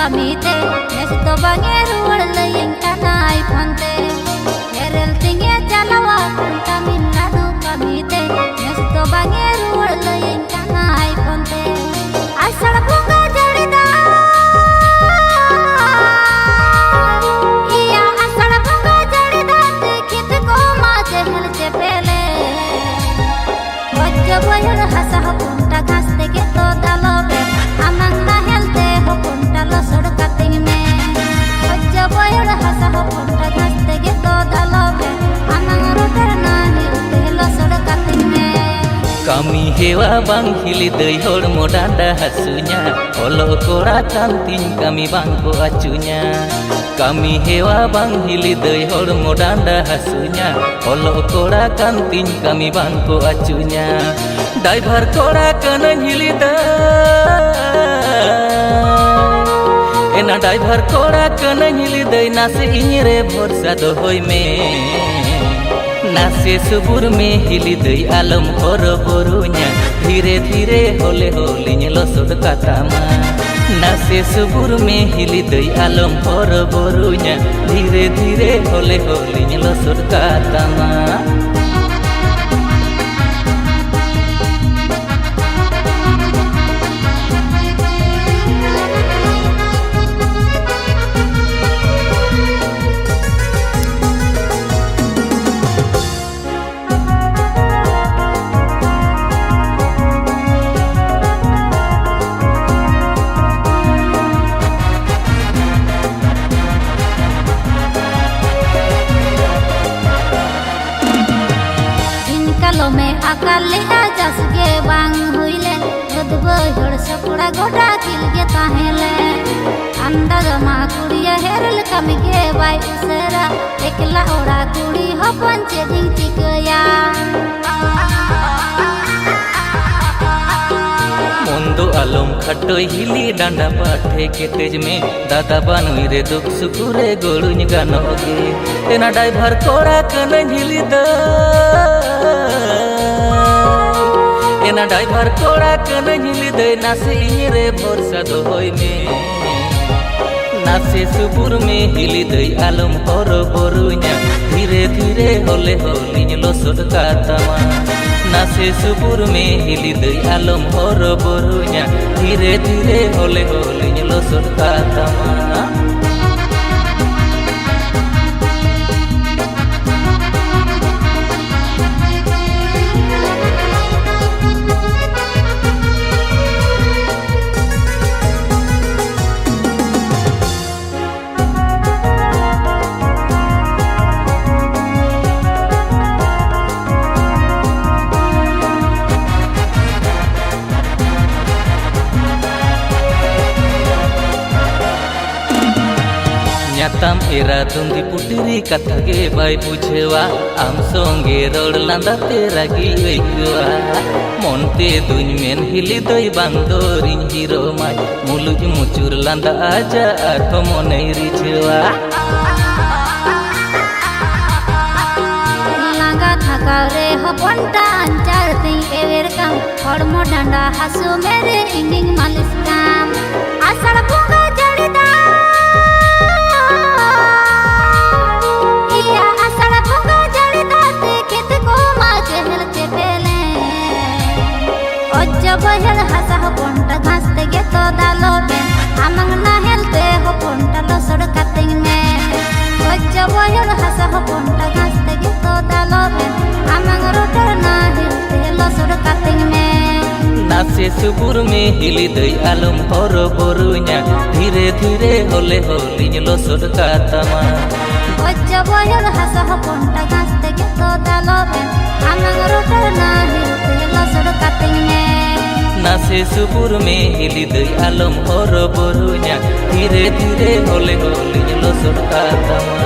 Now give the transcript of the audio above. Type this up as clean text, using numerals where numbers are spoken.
kamite nes to bange ruwar layin kanai phante herel tinge jalawa Tamil Nadu kamite nes to bange ruwar layin kanai phante asal bunga jarida iya asal bunga jarida dekhit ko ma jehel chepele wajja boyar hasa punta ghas teke to dalobe amang na helte punta lo sodkating me wajja boyar hasa punta ghas teke to dalobe amang roter na helte lo sodkating me kami hewa bang hili dei hor modanda hasunya olo kora kanting kami bang ko acunya kami hewa bang hili dei hor modanda hasunya olo kora kanting kami bang ko acunya driver kora kana hili ena driver kora kana hili dei nase inyre bhorsa dohoi me नासे सुबुर में हिली दई आलम हर बरुnya धीरे धीरे होले होलिन लसोड कातामा नासे सुबुर में हिली दई आलम हर बरुnya धीरे धीरे होले होलिन लसोड कातामा कालो में अकाले आजस के बांग हुईले उदबो हड़ सपुड़ा गोटा किल के ताहेले अंदाज मा कुड़िया हेरल कम के बाई उसरा एकला ओड़ा कुड़ी हो पंचे दिन टिकया मुंदो आलम खटो हिली डांडा पाठे के तेज में दादा बानुई रे दुख सुकुरे गोलुन गानोगे तेना ड्राइवर कोड़ा कन हिली द एना ड्राइवर कोड़ा कन हिली दे नासे इरे भरोसा दोहई में नासे सुबुर में हिली दे आलम हर बरुnya धीरे धीरे होले होलिन लसोड कातामा नासे सुबुर में हिली दे आलम हर बरुnya धीरे धीरे होले होलिन लसोड कातामा ᱧᱟᱛᱟᱢ एरा दुंदी पुटरी कथा गे बाय बुझेवा आम संगे रोड लांदा ते रागी अइकवा मोनते दुñ मेन हिली दई बांदोरिन हिरो माय मुलुज मुचुर लांदा आजा आर मोनै रिझेवा लांगा थाका रे हपनटा अंचार ती एवेर काम हड़मो डांडा हासु मेरे इंडिंग मालिश काम आषाढ़ bunga जड़ीदा boyar hasa punta ghas teke to dalobe amang na helte punta lo sodkating me wajja boyar hasa punta ghas teke to dalobe amang roter na helte lo sodkating me नासे सुबुर में हिली दई आलम हर बरुnya धीरे धीरे होले होलिन लसोड कातामा wajja boyar hasa punta ghas teke to dalobe amang roter na helte lo sodkating me नासे सुबुर में हिली दई आलम हर बरुnya धीरे धीरे होले होलिन लसोड कातामा।